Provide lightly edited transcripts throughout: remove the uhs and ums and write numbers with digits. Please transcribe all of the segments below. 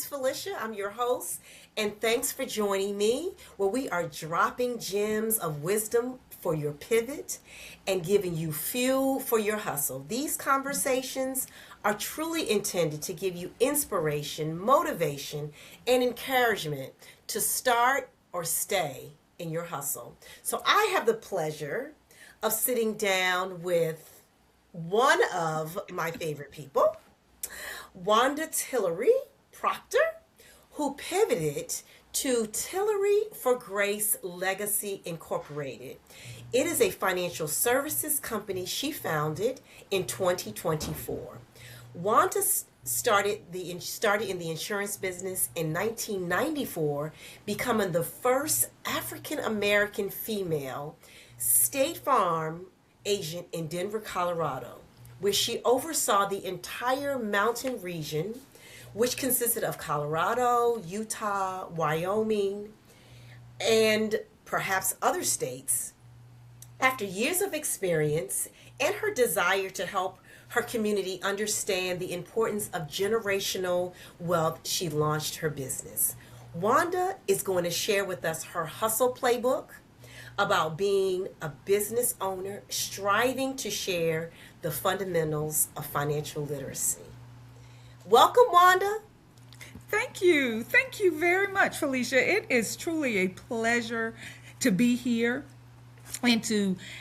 is Felicia. I'm your host, and thanks for joining me where we are dropping gems of wisdom for your pivot and giving you fuel for your hustle. These conversations are truly intended to give you inspiration, motivation, and encouragement to start or stay in your hustle. So I have the pleasure of sitting down with one of my favorite people, Wanda Tillery Proctor, who pivoted to Tillery for Grace Legacy Incorporated. It is a financial services company she founded in 2024. Wanda started in the insurance business in 1994, becoming the first African American female State Farm agent in Denver, Colorado, where she oversaw the entire mountain region, which consisted of Colorado, Utah, Wyoming, and perhaps other states. After years of experience and her desire to help her community understand the importance of generational wealth, she launched her business. Wanda is going to share with us her hustle playbook about being a business owner, striving to share the fundamentals of financial literacy. Welcome, Wanda. Thank you. Thank you very much, Felicia. It is truly a pleasure to be here.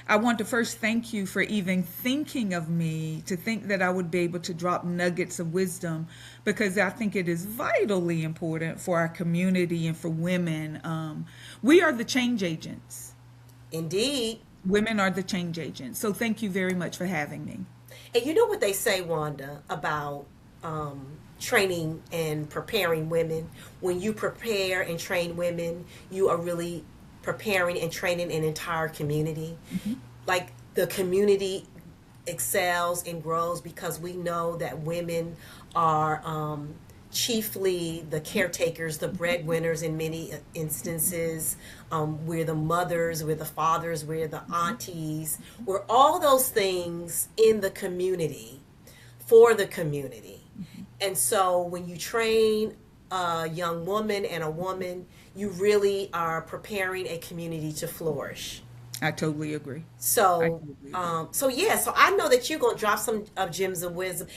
I want to first thank you for even thinking of me, to think that I would be able to drop nuggets of wisdom, because I think it is vitally important for our community and for women. We are the change agents. Indeed. Women are the change agents. So thank you very much for having me. And you know what they say, Wanda, about training and preparing women? When you prepare and train women, you are really preparing and training an entire community. Mm-hmm. Like, the community excels and grows because we know that women are chiefly the caretakers, the breadwinners in many instances. We're the mothers, we're the fathers, we're the aunties. We're all those things in the community, for the community. And so when you train a young woman and a woman, you really are preparing a community to flourish. I totally agree. I So, totally agree. so I know that you're gonna drop some gems of wisdom.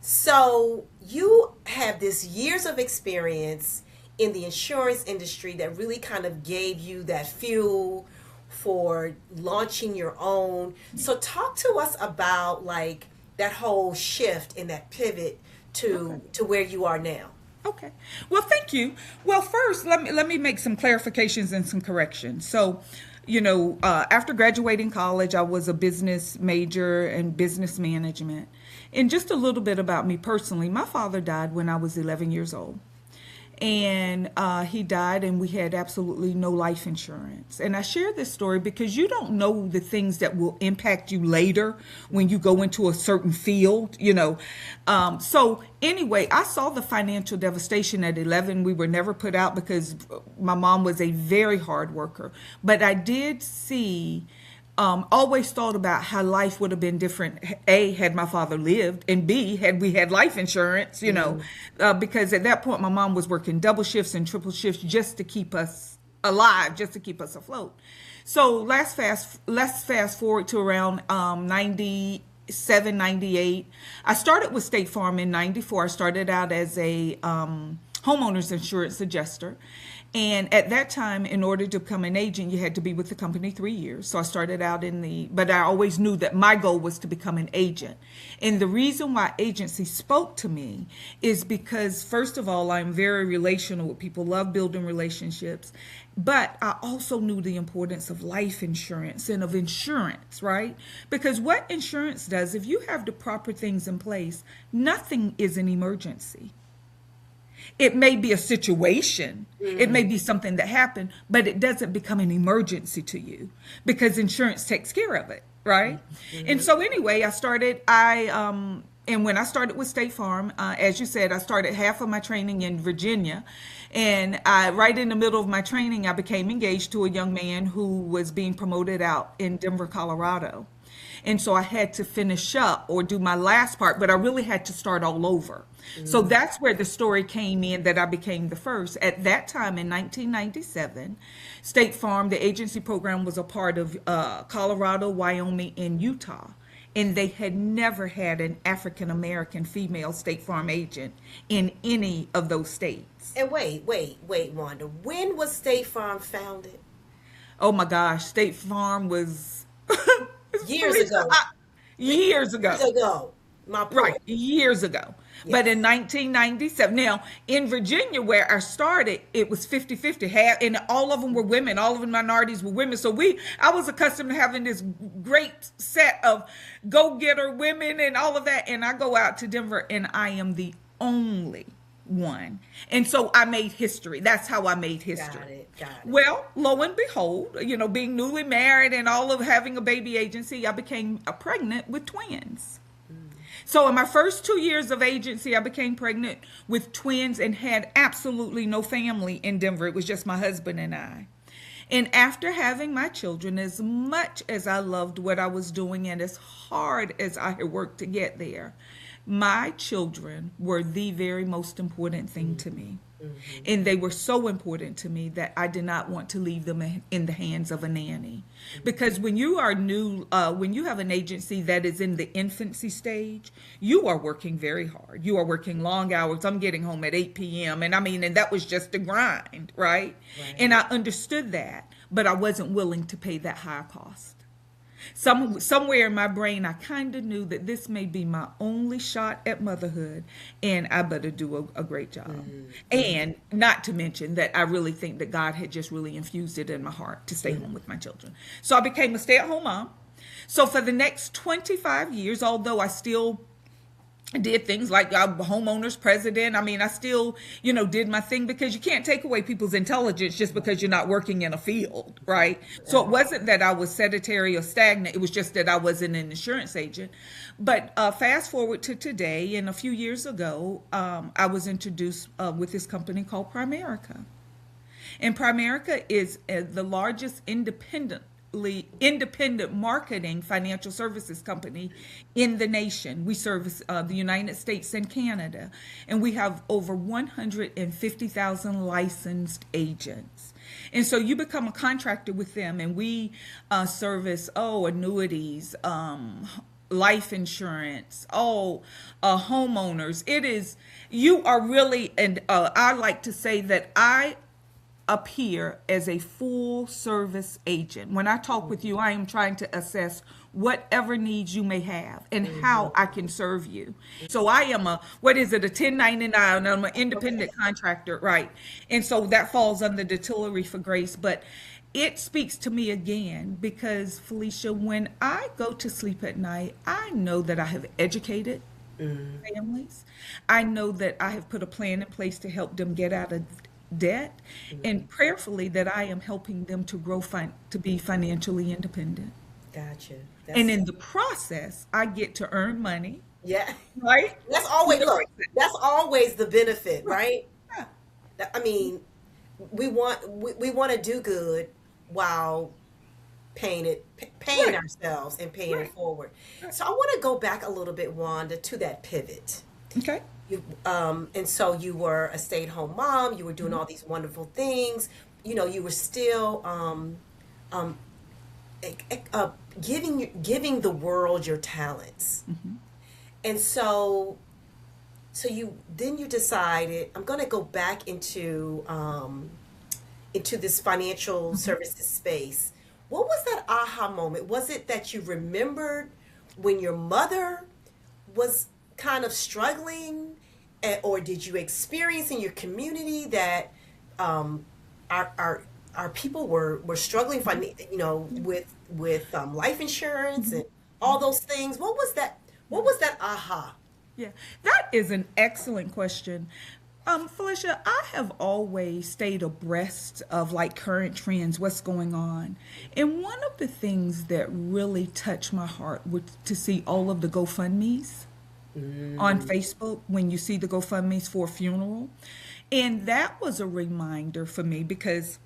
So you have this years of experience in the insurance industry that really kind of gave you that fuel for launching your own. So talk to us about, like, that whole shift and that pivot Okay. to where you are now. Okay. Well, thank you. Well, first, let me make some clarifications and some corrections. So, after graduating college, I was a business major in business management. And just a little bit about me personally, my father died when I was 11 years old. And he died, and we had absolutely no life insurance. And I share this story because you don't know the things that will impact you later when you go into a certain field. So anyway, I saw the financial devastation at 11. We were never put out because my mom was a very hard worker. But I did see, always thought about how life would have been different. A, had my father lived, and B, had we had life insurance, because at that point my mom was working double shifts and triple shifts just to keep us alive, just to keep us afloat. So let's fast forward to around 97, 98. I started with State Farm in 94. I started out as a homeowner's insurance adjuster. And at that time, in order to become an agent, you had to be with the company 3 years. So I started out but I always knew that my goal was to become an agent. And the reason why agency spoke to me is because, first of all, I'm very relational with people, love building relationships. But I also knew the importance of life insurance and of insurance, right? Because what insurance does, if you have the proper things in place, nothing is an emergency. It may be a situation, it may be something that happened, but it doesn't become an emergency to you because insurance takes care of it, right? And so anyway, and when I started with State Farm, as you said, I started half of my training in Virginia. And right in the middle of my training, I became engaged to a young man who was being promoted out in Denver, Colorado. And so I had to finish up or do my last part, but I really had to start all over. So that's where the story came in that I became the first. At that time in 1997, State Farm, the agency program, was a part of Colorado, Wyoming, and Utah. And they had never had an African American female State Farm agent in any of those states. And wait, Wanda. When was State Farm founded? Oh my gosh, State Farm was Years ago. years ago. Years ago. My point. Right, years ago. But Yes. in 1997, now in Virginia, where I started, it was 50-50. Half, and all of them were women. All of the minorities were women. So I was accustomed to having this great set of go-getter women and all of that. And I go out to Denver, and I am the only one. And so I made history. That's how I made history. Got it. Well, lo and behold, being newly married and all of having a baby agency, I became pregnant with twins. So in my first 2 years of agency, I became pregnant with twins and had absolutely no family in Denver. It was just my husband and I. And after having my children, as much as I loved what I was doing and as hard as I had worked to get there, my children were the very most important thing to me. And they were so important to me that I did not want to leave them in the hands of a nanny. Because when you are new, when you have an agency that is in the infancy stage, you are working very hard. You are working long hours. I'm getting home at 8 p.m. And that was just a grind, right? And I understood that, but I wasn't willing to pay that high cost. Somewhere in my brain, I kind of knew that this may be my only shot at motherhood, and I better do a great job. And not to mention that I really think that God had just really infused it in my heart to stay home with my children. So I became a stay-at-home mom. So for the next 25 years, although I still did things like homeowners president. I still, did my thing, because you can't take away people's intelligence just because you're not working in a field, right? So it wasn't that I was sedentary or stagnant. It was just that I wasn't an insurance agent. But fast forward to today, and a few years ago, I was introduced with this company called Primerica. And Primerica is the largest independent marketing financial services company in the nation. We service the United States and Canada, and we have over 150,000 licensed agents. And so you become a contractor with them, and we service annuities, life insurance, homeowners. You are really, and I like to say that I appear as a full service agent. When I talk with you, I am trying to assess whatever needs you may have and how I can serve you. So I am a 1099, I'm an independent contractor, right? And so that falls under the Tillery for Grace, but it speaks to me again because, Felicia, when I go to sleep at night, I know that I have educated families. I know that I have put a plan in place to help them get out of debt, and prayerfully that I am helping them to grow to be financially independent. Gotcha. And in the process, I get to earn money. Yeah. Right? That's always the benefit, right? Yeah. We want to do good while paying Right. ourselves and paying it Right. forward. Right. So I want to go back a little bit, Wanda, to that pivot. Okay. And so you were a stay-at-home mom. You were doing all these wonderful things. You were still giving the world your talents. And so you decided, I'm going to go back into this financial services space. What was that aha moment? Was it that you remembered when your mother was kind of struggling, or did you experience in your community that our people were struggling with life insurance and all those things? What was that aha? Yeah, that is an excellent question. Felicia, I have always stayed abreast of current trends, what's going on. And one of the things that really touched my heart was to see all of the GoFundMes on Facebook, when you see the GoFundMes for a funeral. And that was a reminder for me because,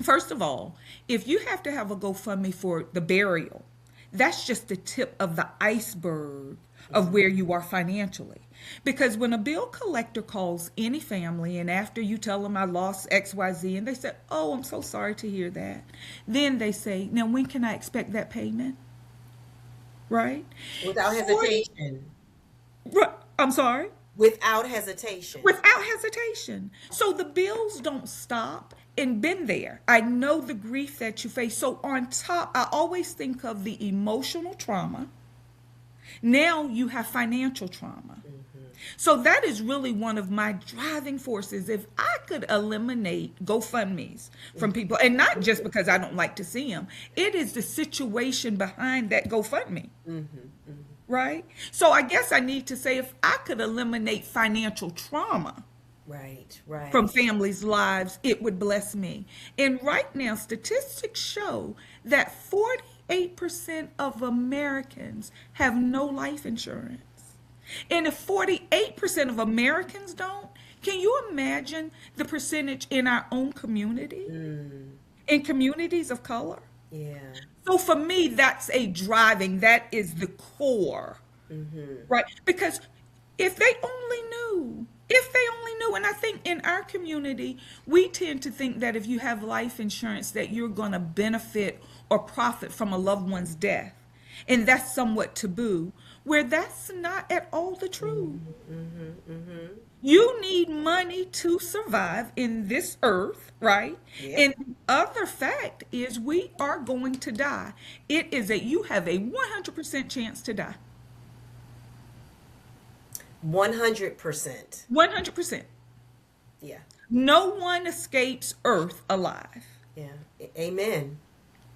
first of all, if you have to have a GoFundMe for the burial, that's just the tip of the iceberg of where you are financially. Because when a bill collector calls any family and after you tell them I lost XYZ and they say, "Oh, I'm so sorry to hear that." Then they say, "Now when can I expect that payment?" Right? Without 40, hesitation. I'm sorry? Without hesitation. Without hesitation. So the bills don't stop. And been there. I know the grief that you face. So on top, I always think of the emotional trauma. Now you have financial trauma. So that is really one of my driving forces. If I could eliminate GoFundMe's from people, and not just because I don't like to see them, it is the situation behind that GoFundMe. Right? So I guess I need to say if I could eliminate financial trauma Right, right. from families' lives, it would bless me. And right now, statistics show that 48% of Americans have no life insurance. And if 48% of Americans don't, can you imagine the percentage in our own community, in communities of color? Yeah. So for me, that's that is the core, right? Because if they only knew, and I think in our community, we tend to think that if you have life insurance, that you're going to benefit or profit from a loved one's death. And that's somewhat taboo, where that's not at all the truth. You need money to survive in this earth, right? Yeah. And the other fact is we are going to die. You have a 100% chance to die. 100%. 100%. Yeah. No one escapes Earth alive. Yeah. Amen.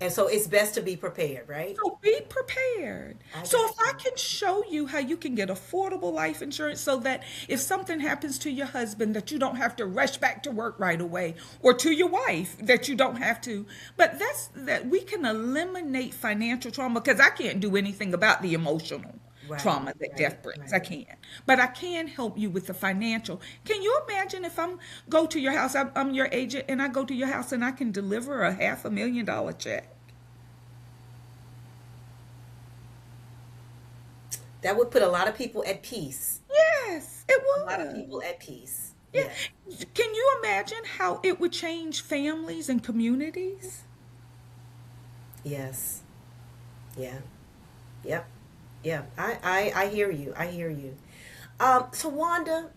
And so it's best to be prepared, right? So be prepared. I So got if I can show you how you can get affordable life insurance so that if something happens to your husband that you don't have to rush back to work right away, or to your wife that you don't have to, but that we can eliminate financial trauma, because I can't do anything about the emotional Right, trauma that death brings. I right. can't. But I can help you with the financial. Can you imagine if go to your house, I'm your agent, and I go to your house and I can deliver a $500,000 check? That would put a lot of people at peace. Yes, it A lot of would. people at peace. Yeah. Yeah. Can you imagine how it would change families and communities? Yes. Yeah. Yep. Yeah. I hear you. I hear you. So Wanda,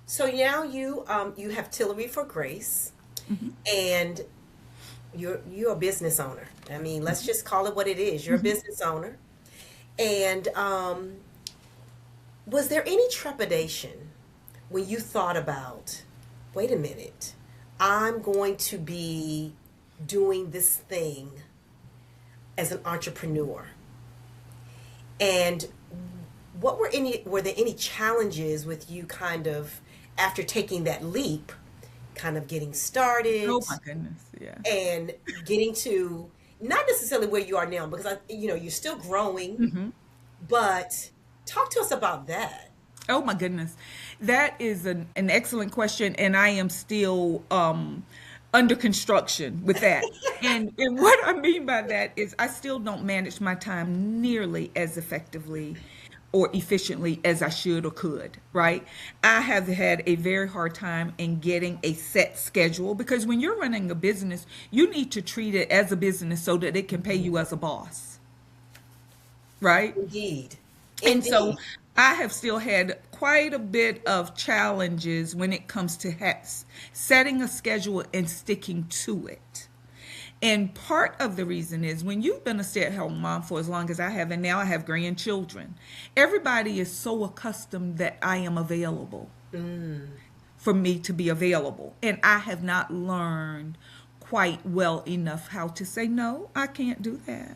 so now you have Tillery for Grace, and you're a business owner. I mean, let's just call it what it is. You're a business owner. And was there any trepidation when you thought about, wait a minute, I'm going to be doing this thing as an entrepreneur? And were there any challenges with you kind of after taking that leap, kind of getting started Oh my goodness, yeah. and getting to not necessarily where you are now, because you're still growing, but talk to us about that. Oh my goodness. That is an excellent question, and I am still under construction with that. And what I mean by that is I still don't manage my time nearly as effectively or efficiently as I should or could, right? I have had a very hard time in getting a set schedule, because when you're running a business, you need to treat it as a business so that it can pay you as a boss, right? Indeed. And so Indeed. I have still had quite a bit of challenges when it comes to setting a schedule and sticking to it. And part of the reason is when you've been a stay-at-home mom for as long as I have, and now I have grandchildren, everybody is so accustomed that I am available for me to be available. And I have not learned quite well enough how to say, no, I can't do that.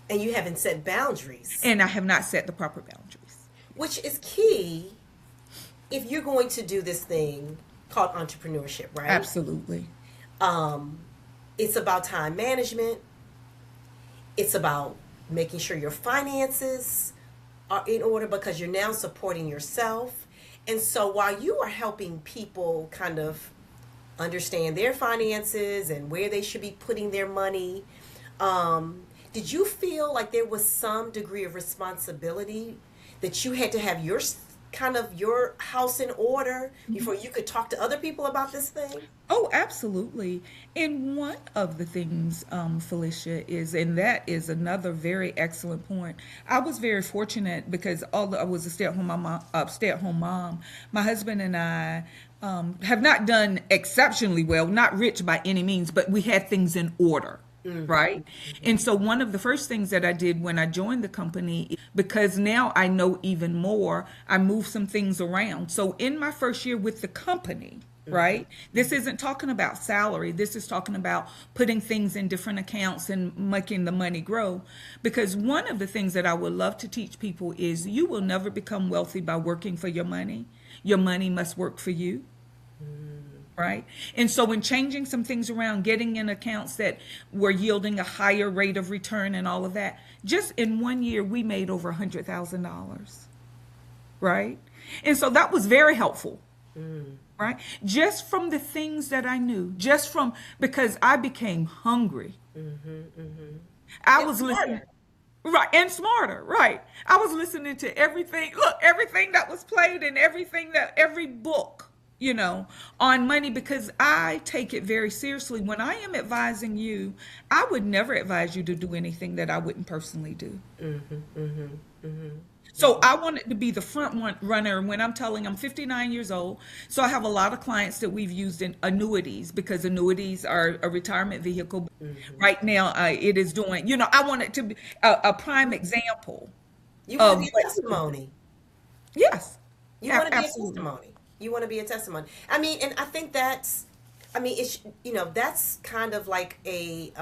And you haven't set boundaries, And I have not set the proper boundaries. which is key if you're going to do this thing called entrepreneurship, right? Absolutely. It's about time management. It's about making sure your finances are in order, because you're now supporting yourself. And so while you are helping people kind of understand their finances and where they should be putting their money, Did you feel like there was some degree of responsibility that you had to have your kind of your house in order before you could talk to other people about this thing? Oh, absolutely. And one of the things, Felicia, is, and that is another very excellent point. I was very fortunate because although I was a stay-at-home mom, my husband and I have not done exceptionally well, not rich by any means, but we had things in order. Right. And so one of the first things that I did when I joined the company, because now I know even more, I moved some things around. So in my first year with the company, right, this isn't talking about salary. This is talking about putting things in different accounts and making the money grow. Because one of the things that I would love to teach people is you will never become wealthy by working for your money. Your money must work for you. Right. And so in changing some things around, getting in accounts that were yielding a higher rate of return and all of that, just in 1 year, we made over $100,000. Right. And so that was very helpful. Right. Just from the things that I knew, because I became hungry. I was listening. Right. And smarter. Right. I was listening to everything. Look, everything that was played and every book, on money, because I take it very seriously. When I am advising you, I would never advise you to do anything that I wouldn't personally do. So I wanted to be the runner when I'm 59 years old. So I have a lot of clients that we've used in annuities because annuities are a retirement vehicle. Right now, it is doing, I want it to be a prime example. You want to be a testimony. Yes. You want to be a testimony. You want to be a testimony. I mean, and I think that's kind of like a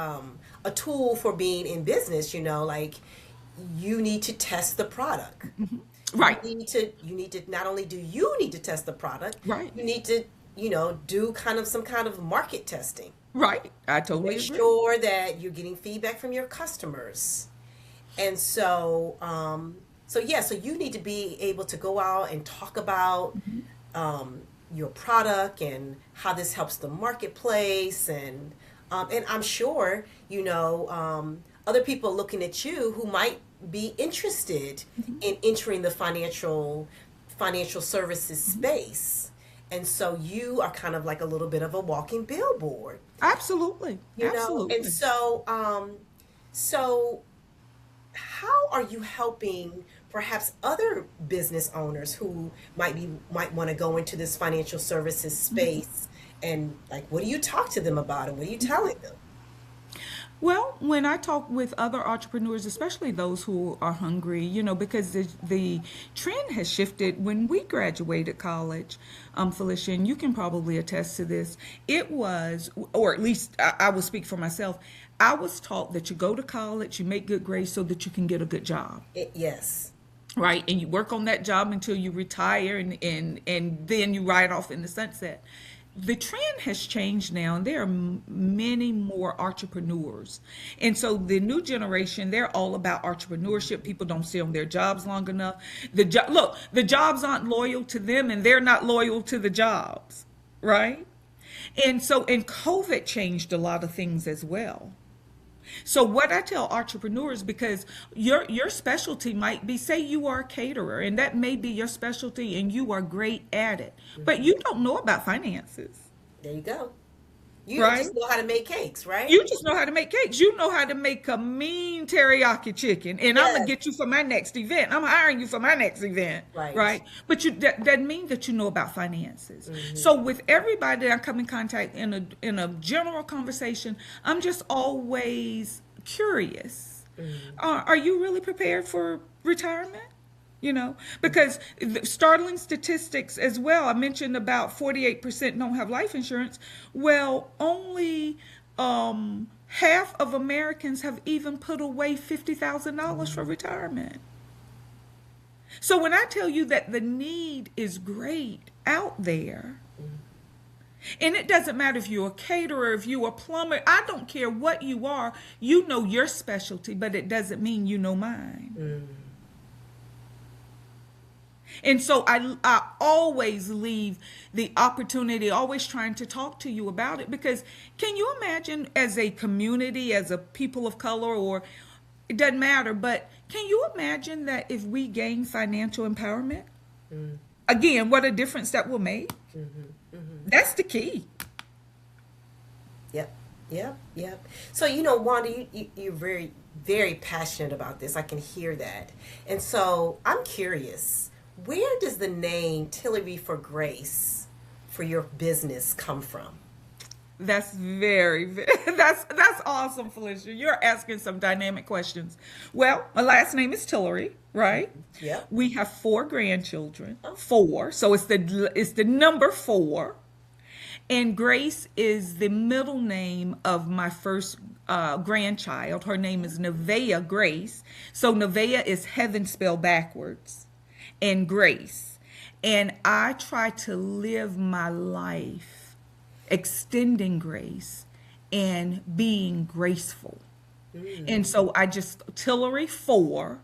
tool for being in business. Like you need to test the product. Right. You need to not only do you need to test the product. Right. You need to do some kind of market testing. Right. I totally Make agree. sure that you're getting feedback from your customers, and so you need to be able to go out and talk about. Your product and how this helps the marketplace, and I'm sure other people looking at you who might be interested in entering the financial services space, and so you are kind of like a little bit of a walking billboard. Absolutely. Absolutely. And so how are you helping perhaps other business owners who might want to go into this financial services space, and like, what do you talk to them about, and what are you telling them? Well, when I talk with other entrepreneurs, especially those who are hungry, because the trend has shifted. When we graduated college, Felicia, and you can probably attest to this, it was, or at least I will speak for myself, I was taught that you go to college, you make good grades so that you can get a good job. Yes. Right. And you work on that job until you retire, and then you ride off in the sunset. The trend has changed now, and there are many more entrepreneurs. And so the new generation, they're all about entrepreneurship. People don't stay on their jobs long enough. The jobs aren't loyal to them, and they're not loyal to the jobs. Right. And COVID changed a lot of things as well. So what I tell entrepreneurs, because your specialty might be, say you are a caterer, and that may be your specialty and you are great at it, but you don't know about finances. There you go. You Right? just know how to make cakes, right? You just know how to make cakes. You know how to make a mean teriyaki chicken, and I'm gonna Yes. get you for my next event. I'm hiring you for my next event, Right. right? But that means that you know about finances. So with everybody that I come in contact in a general conversation, I'm just always curious. Are you really prepared for retirement? Because the startling statistics as well. I mentioned about 48% don't have life insurance. Well, only half of Americans have even put away $50,000 for retirement. So when I tell you that the need is great out there, and it doesn't matter if you're a caterer, if you're a plumber, I don't care what you are, you know your specialty, but it doesn't mean you know mine. And so I always leave the opportunity, always trying to talk to you about it, because can you imagine as a community, as a people of color, or it doesn't matter. But can you imagine that if we gain financial empowerment? Again, what a difference that will make. That's the key. Yep, yep. So, Wanda, you're very, very passionate about this. I can hear that. And so I'm curious, where does the name Tillery for Grace for your business come from? That's that's awesome, Felicia. You're asking some dynamic questions. Well, my last name is Tillery, right? Yep. We have 4 grandchildren. 4. So it's the number 4. And Grace is the middle name of my first grandchild. Her name is Nevaeh Grace. So Nevaeh is heaven spelled backwards, and Grace. And I try to live my life extending grace and being graceful. And so I just Tillery 4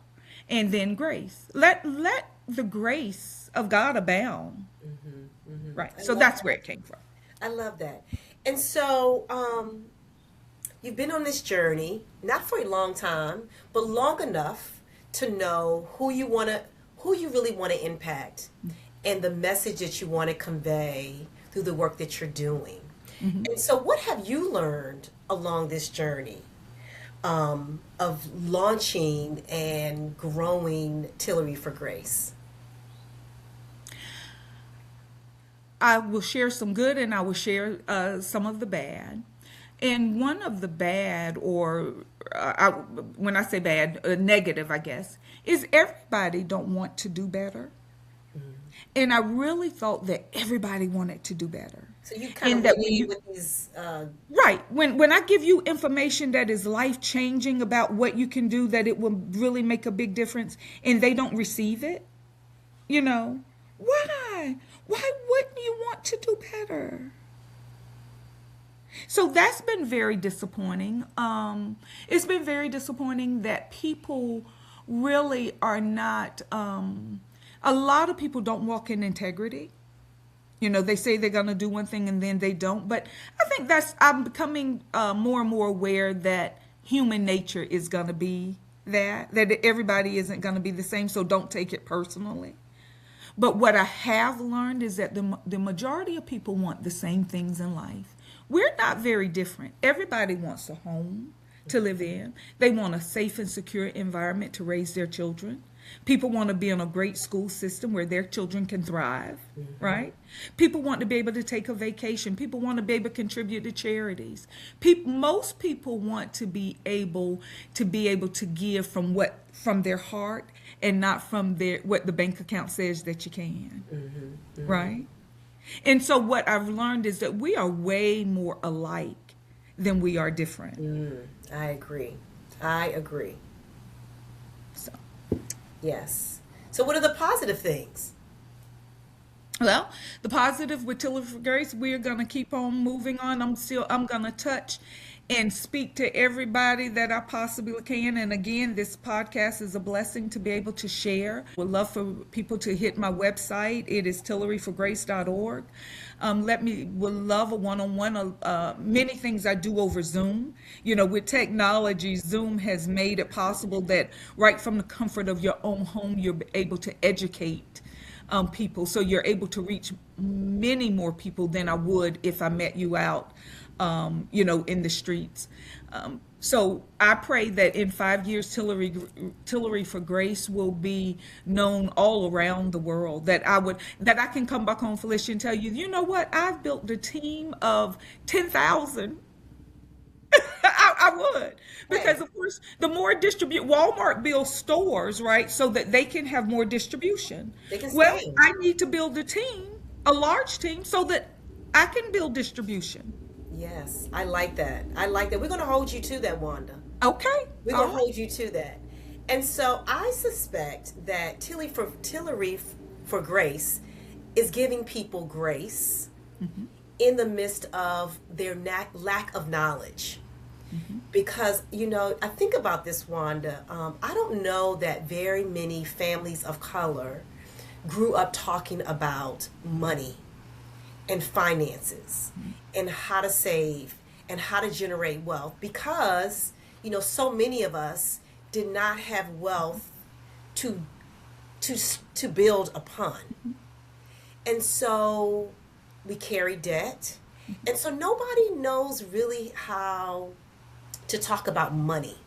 and then grace. Let the grace of God abound. Right. So that's where it came from. I love that. And so you've been on this journey, not for a long time, but long enough to know who you really want to impact and the message that you want to convey through the work that you're doing. And so what have you learned along this journey of launching and growing Tillery for Grace? I will share some good and I will share some of the bad. And one of the bad, or when I say bad, negative, I guess, is everybody don't want to do better. And I really thought that everybody wanted to do better. So you kind of lead with these... Right. When I give you information that is life-changing about what you can do, that it will really make a big difference, and they don't receive it, why? Why wouldn't you want to do better? So that's been very disappointing. It's been very disappointing that people really are not... a lot of people don't walk in integrity. They say they're going to do one thing and then they don't. But I think I'm becoming more and more aware that human nature is going to be that everybody isn't going to be the same. So don't take it personally. But what I have learned is that the majority of people want the same things in life. We're not very different. Everybody wants a home to live in. They want a safe and secure environment to raise their children. People want to be in a great school system where their children can thrive, right? People want to be able to take a vacation. People want to be able to contribute to charities. Most people want to be able to give from their heart and not from what the bank account says that you can, right? And so what I've learned is that we are way more alike than we are different. I agree. So. Yes. So what are the positive things? Well, the positive with Tillery for Grace, we're going to keep on moving on. I'm going to touch and speak to everybody that I possibly can. And again, this podcast is a blessing to be able to share. Would love for people to hit my website. It is tilleryforgrace.org. Would love a one-on-one. Many things I do over Zoom. With technology, Zoom has made it possible that right from the comfort of your own home, you're able to educate people. So you're able to reach many more people than I would if I met you out, in the streets. So I pray that in 5 years, Tillery for Grace will be known all around the world. That I can come back home, Felicia, and tell you, you know what? I've built a team of 10,000. I would, because of course, the more Walmart builds stores, right, so that they can have more distribution. Well, I need to build a large team, so that I can build distribution. Yes, I like that. We're going to hold you to that, Wanda. Okay. We're going to hold you to that. And so I suspect that Tillery for Grace is giving people grace in the midst of their lack of knowledge. Because, I think about this, Wanda. I don't know that very many families of color grew up talking about money and finances and how to save and how to generate wealth, because so many of us did not have wealth to to build upon. And so we carry debt. And so nobody knows really how to talk about money.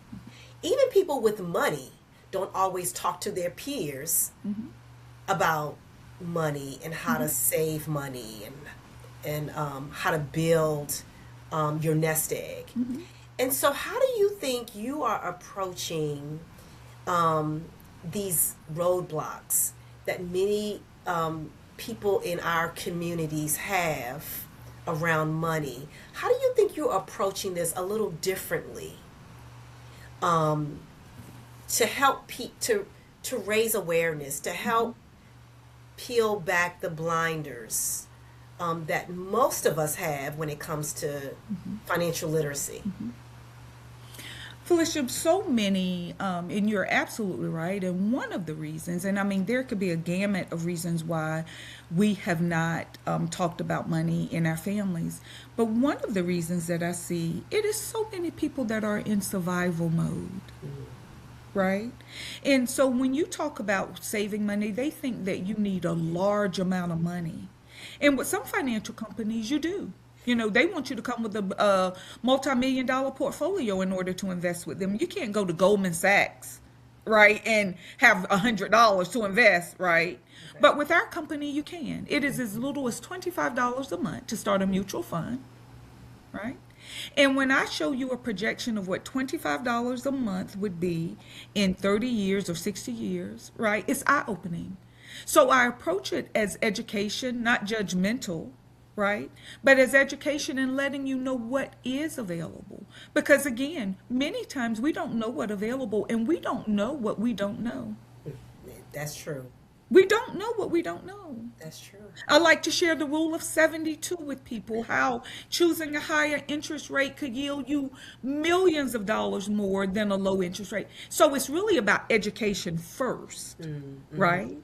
Even people with money don't always talk to their peers about money and how to save money and how to build your nest egg. And so how do you think you are approaching these roadblocks that many people in our communities have around money? How do you think you're approaching this a little differently to help to raise awareness, to help peel back the blinders that most of us have when it comes to financial literacy? Felicia, so many, and you're absolutely right. And one of the reasons, and I mean, there could be a gamut of reasons why we have not talked about money in our families. But one of the reasons that I see, it is so many people that are in survival mode, right? And so when you talk about saving money, they think that you need a large amount of money. And with some financial companies, you do. You know, they want you to come with a multi-million-dollar portfolio in order to invest with them. You can't go to Goldman Sachs, right, and have $100 to invest, right? Okay. But with our company, you can. It is as little as $25 a month to start a mutual fund, right? And when I show you a projection of what $25 a month would be in 30 years or 60 years, right, it's eye-opening. So I approach it as education, not judgmental, right? But as education and letting you know what is available. Because again, many times we don't know what's available and we don't know what we don't know. That's true. We don't know what we don't know. That's true. I like to share the rule of 72 with people, how choosing a higher interest rate could yield you millions of dollars more than a low interest rate. So it's really about education first, right?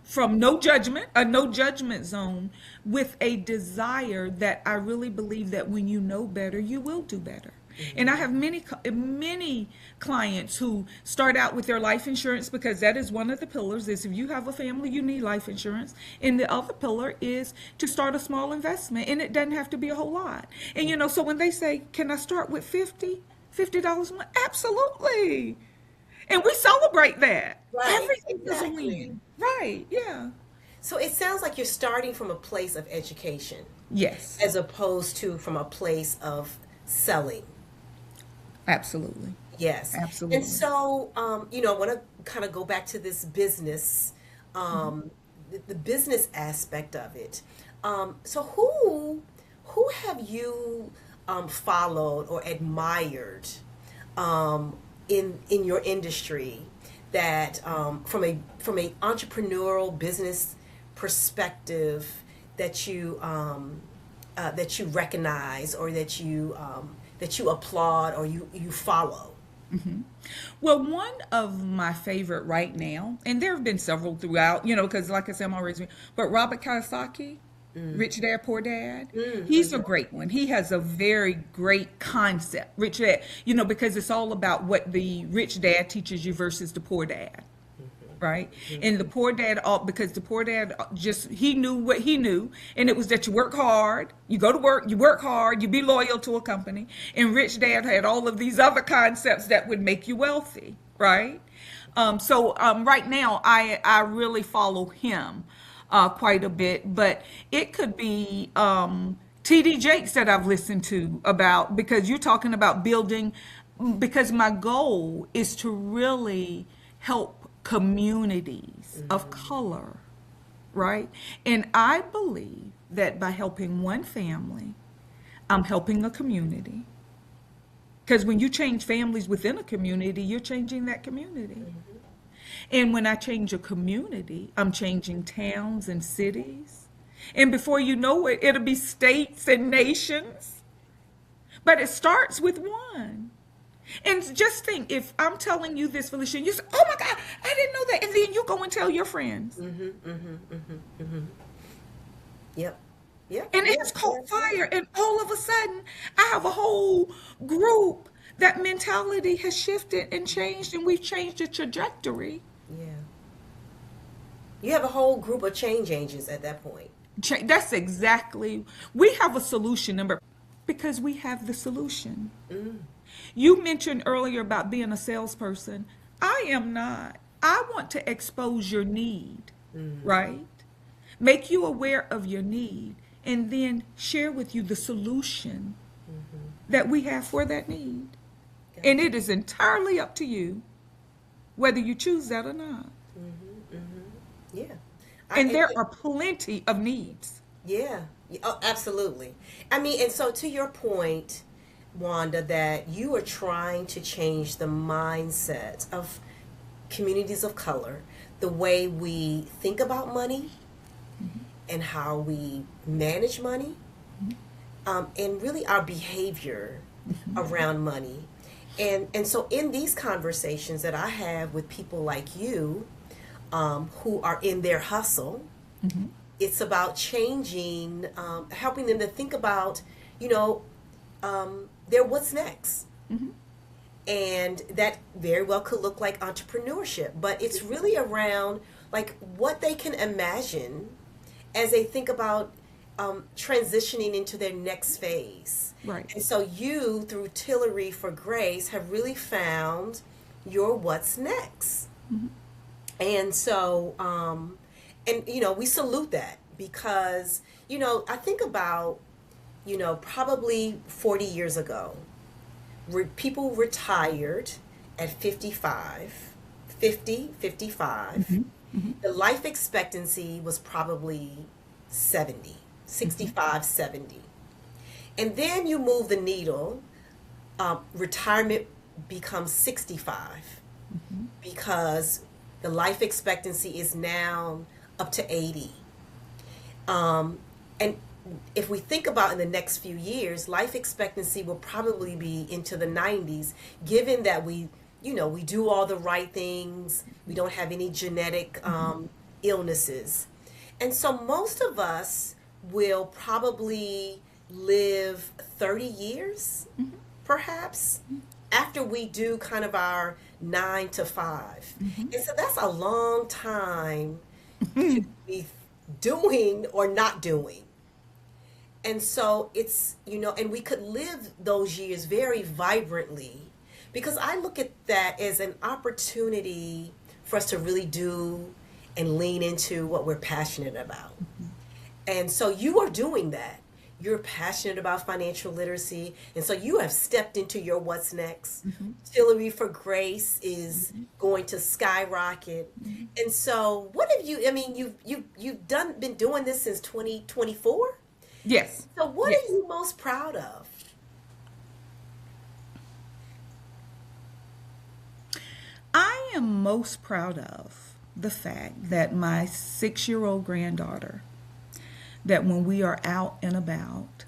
From no judgment, a no judgment zone, with a desire that I really believe that when you know better, you will do better. And I have many clients who start out with their life insurance, because that is one of the pillars, is if you have a family, you need life insurance. And the other pillar is to start a small investment, and it doesn't have to be a whole lot. And, you know, so when they say, can I start with $50 a month? Absolutely. And we celebrate that. Right. Everything is a win. Right, yeah. So it sounds like you're starting from a place of education. Yes. As opposed to from a place of selling. Absolutely. Yes. Absolutely. And so, you know, I want to kind of go back to this business, the business aspect of it. So who have you followed or admired in your industry that from a entrepreneurial business perspective that you recognize, or that you applaud, or you follow? Well, one of my favorite right now, and there have been several throughout, you know, because like I said, I'm always, but Robert Kiyosaki, Rich Dad, Poor Dad, he's a great one. He has a very great concept, Rich Dad, you know, because it's all about what the rich dad teaches you versus the poor dad. Right? And the poor dad, because the poor dad he knew what he knew, and it was that you work hard, you go to work, you work hard, you be loyal to a company. And rich dad had all of these other concepts that would make you wealthy, right? So right now, I really follow him quite a bit, but it could be TD Jakes that I've listened to about, because you're talking about building, because my goal is to really help communities of color, right? And I believe that by helping one family, I'm helping a community. Because when you change families within a community, you're changing that community. And when I change a community, I'm changing towns and cities. And before you know it, it'll be states and nations. But it starts with one. And just think, if I'm telling you this, Felicia, you say, oh my God, I didn't know that. And then you go and tell your friends. Yep. Yep. And it has caught fire. And all of a sudden, I have a whole group that mentality has shifted and changed, and we've changed the trajectory. Yeah. You have a whole group of change agents at that point. That's exactly, we have a solution number because we have the solution. Mm. You mentioned earlier about being a salesperson. I am not. I want to expose your need, right? Make you aware of your need, and then share with you the solution that we have for that need. And it is entirely up to you whether you choose that or not. Yeah. And there are plenty of needs. Yeah. Oh, absolutely. I mean, and so to your point, Wanda, that you are trying to change the mindset of communities of color, the way we think about money and how we manage money, and really our behavior around money. And so in these conversations that I have with people like you, who are in their hustle, it's about changing, helping them to think about, their what's next. And that very well could look like entrepreneurship, but it's really around like what they can imagine as they think about transitioning into their next phase. Right. And so you, through Tillery for Grace, have really found your what's next. And so, we salute that because, I think about, probably 40 years ago, people retired at 55. The life expectancy was probably 65, 70. And then you move the needle, retirement becomes 65 because the life expectancy is now up to 80. And if we think about in the next few years, life expectancy will probably be into the 90s, given that we do all the right things. We don't have any genetic illnesses. And so most of us will probably live 30 years, perhaps, after we do kind of our 9 to 5. And so that's a long time to be doing or not doing. And so it's, and we could live those years very vibrantly, because I look at that as an opportunity for us to really do and lean into what we're passionate about. And so you are doing that. You're passionate about financial literacy, and so you have stepped into your what's next. Tillery for Grace is going to skyrocket. And so what have you, you've been doing this since 2024? Yes. So what are you most proud of? I am most proud of the fact that my 6-year-old granddaughter, that when we are out and about,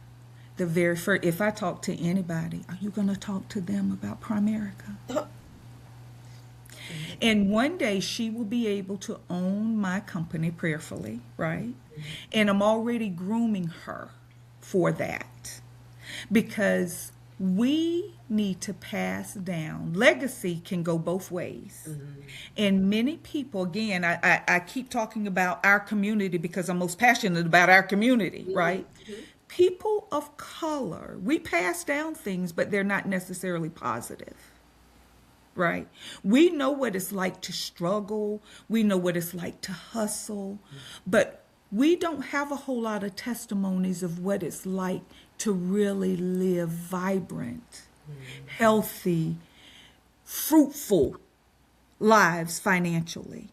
the very first, if I talk to anybody, are you going to talk to them about Primerica? And one day she will be able to own my company prayerfully, right? And I'm already grooming her for that, because we need to pass down. Legacy can go both ways. And many people, again, I keep talking about our community because I'm most passionate about our community, right? People of color, we pass down things, but they're not necessarily positive. Right? We know what it's like to struggle. We know what it's like to hustle. But we don't have a whole lot of testimonies of what it's like to really live vibrant, healthy, fruitful lives financially.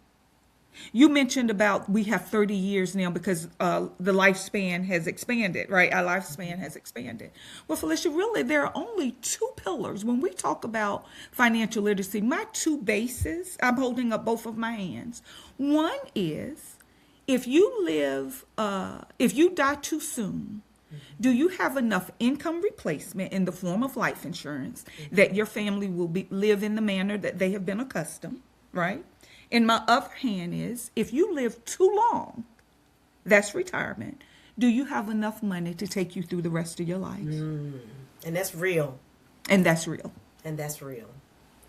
You mentioned about we have 30 years now because the lifespan has expanded, right? Our lifespan has expanded. Well, Felicia, really, there are only 2 pillars. When we talk about financial literacy, my 2 bases, I'm holding up both of my hands. One is, if you die too soon, do you have enough income replacement in the form of life insurance that your family will live in the manner that they have been accustomed, right? And my other hand is, if you live too long, that's retirement. Do you have enough money to take you through the rest of your life? And that's real. And that's real. And that's real.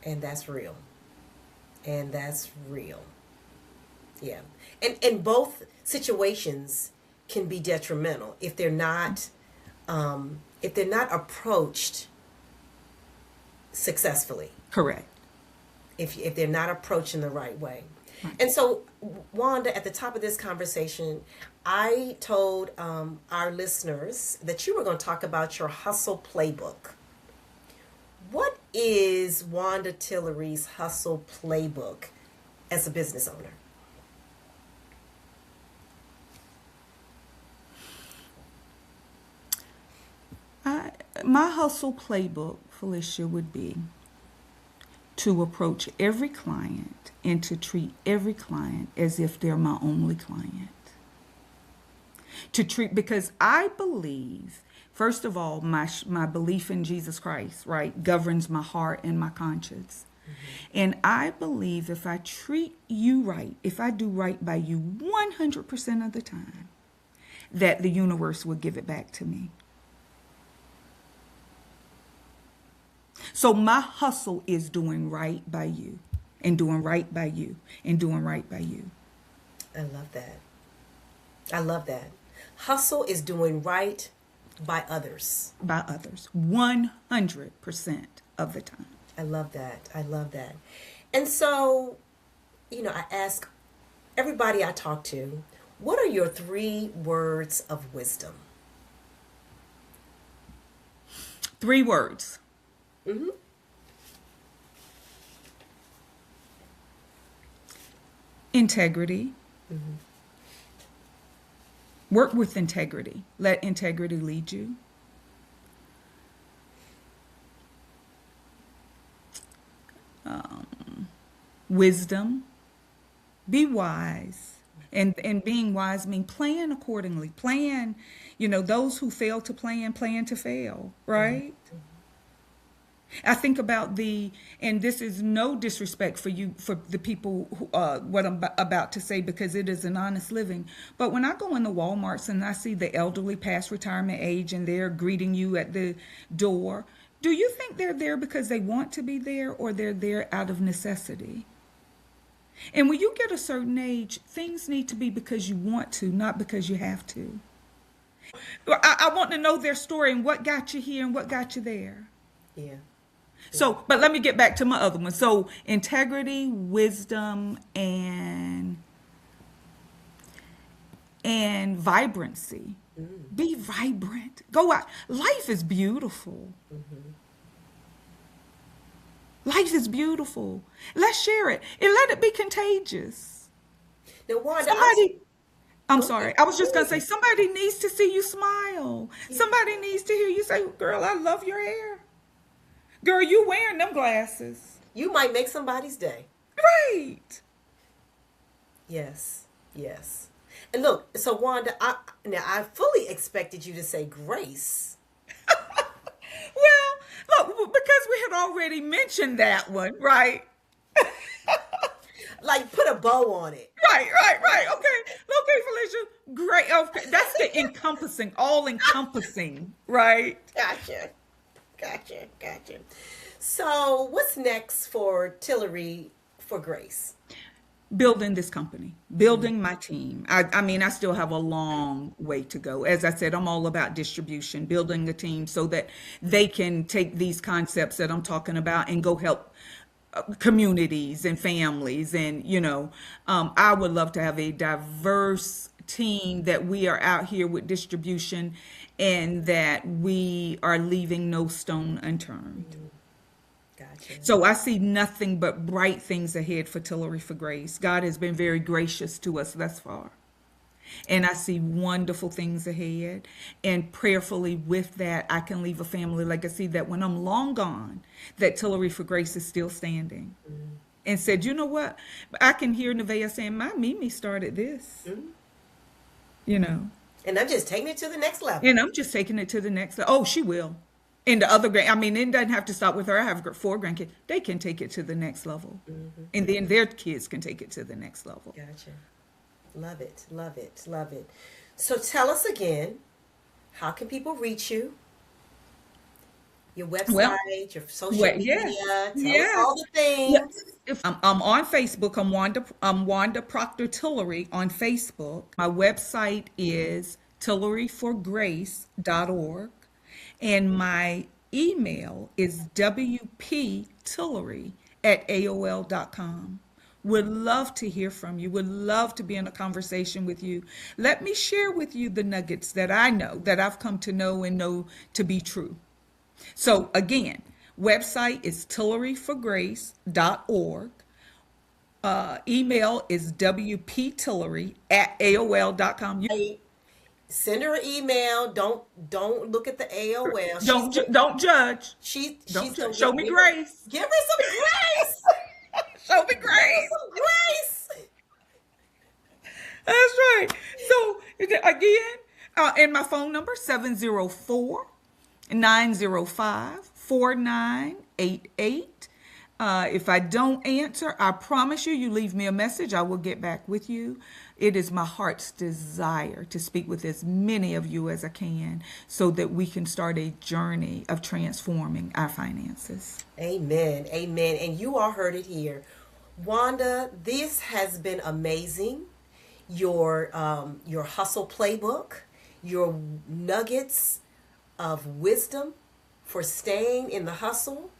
And that's real. And that's real. Yeah. And both situations can be detrimental if they're not approached successfully. Correct. If they're not approached in the right way. Right. And so, Wanda, at the top of this conversation, I told our listeners that you were going to talk about your hustle playbook. What is Wanda Tillery's hustle playbook as a business owner? My hustle playbook, Felicia, would be to approach every client and to treat every client as if they're my only client. Because I believe, first of all, my belief in Jesus Christ, right, governs my heart and my conscience. And I believe if I treat you right, if I do right by you 100% of the time, that the universe will give it back to me. So my hustle is doing right by you and doing right by you and doing right by you. I love that. I love that. Hustle is doing right by others. By others. 100% of the time. I love that. I love that. And so, I ask everybody I talk to, what are your 3 words of wisdom? 3 words. Mm-hmm. Integrity. Mm-hmm. Work with integrity. Let integrity lead you. Wisdom. Be wise. And being wise means plan accordingly. Plan, those who fail to plan to fail, right? Mm-hmm. I think about and this is no disrespect for you, for the people who, what I'm about to say, because it is an honest living. But when I go into Walmarts and I see the elderly past retirement age and they're greeting you at the door, do you think they're there because they want to be there, or they're there out of necessity? And when you get a certain age, things need to be because you want to, not because you have to. I want to know their story and what got you here and what got you there. Yeah. So, but let me get back to my other one. So, integrity, wisdom, and vibrancy. Mm. Be vibrant. Go out. Life is beautiful. Mm-hmm. Life is beautiful. Let's share it and let it be contagious. Now, Wanda, I'm sorry. I was just going to say, somebody needs to see you smile. Yeah. Somebody needs to hear you say, girl, I love your hair. Girl, you wearing them glasses. You might make somebody's day. Right. Yes. Yes. And look, so Wanda, I fully expected you to say grace. Well, look, because we had already mentioned that one, right? Like put a bow on it. Right. Okay, Felicia. Great. Okay. That's the all-encompassing, right? Gotcha. So what's next for Tillery for Grace? Building this company, building my team. I still have a long way to go. As I said, I'm all about distribution, building the team so that they can take these concepts that I'm talking about and go help communities and families. And, I would love to have a diverse team, that we are out here with distribution and that we are leaving no stone unturned. Gotcha. So I see nothing but bright things ahead for Tillery for Grace. God has been very gracious to us thus far. And I see wonderful things ahead. And prayerfully with that, I can leave a family legacy that when I'm long gone, that Tillery for Grace is still standing. Mm. And said, you know what? I can hear Nevaeh saying, my Mimi started this. Mm. And I'm just taking it to the next level. Oh, she will. And the other, it doesn't have to stop with her. I have 4 grandkids. They can take it to the next level. Mm-hmm. And then their kids can take it to the next level. Gotcha. Love it. So tell us again, how can people reach you? Your Well, website, your social well, yes, media. Tell us yes. all the Yeah. things. If I'm on Facebook, I'm Wanda Proctor Tillery on Facebook. My website is tilleryforgrace.org, and my email is wptillery@aol.com. Would love to hear from you. Would love to be in a conversation with you. Let me share with you the nuggets that I know, that I've come to know and know to be true. So again, website is tilleryforgrace.org. Email is wptillery@aol.com. You Hey, send her an email. Don't look at the AOL. don't judge. She's Don't gonna judge. Show me give her grace. some grace. Show me Give her grace. some grace. That's right. So again, and my phone number 704-905-4988. If I don't answer, I promise you, you leave me a message, I will get back with you. It is my heart's desire to speak with as many of you as I can so that we can start a journey of transforming our finances. Amen. Amen. And you all heard it here. Wanda, this has been amazing. Your hustle playbook, your nuggets of wisdom for staying in the hustle,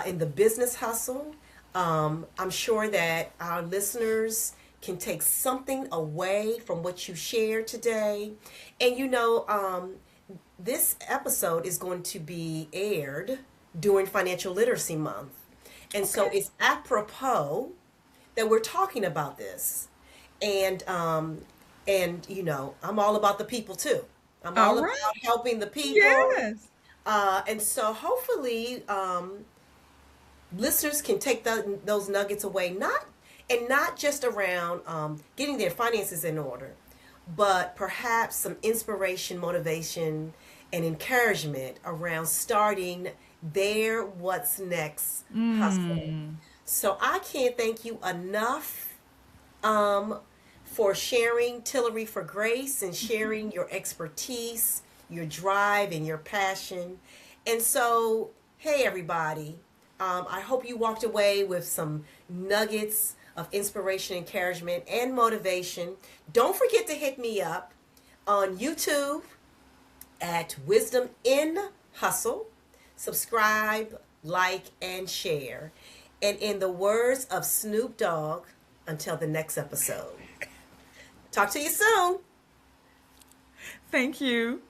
in the business hustle. I'm sure that our listeners can take something away from what you shared today. And this episode is going to be aired during Financial Literacy Month. And so Okay. it's apropos that we're talking about this. And I'm all about the people too. I'm all All about right. helping the people. Yes. And so hopefully listeners can take those nuggets away, not just around getting their finances in order, but perhaps some inspiration, motivation, and encouragement around starting their what's next hustle. So I can't thank you enough for sharing Tillery for Grace and sharing your expertise, your drive, and your passion. And so, hey, everybody, I hope you walked away with some nuggets of inspiration, encouragement, and motivation. Don't forget to hit me up on YouTube at Wisdom in Hustle. Subscribe, like, and share. And in the words of Snoop Dogg, until the next episode. Talk to you soon. Thank you.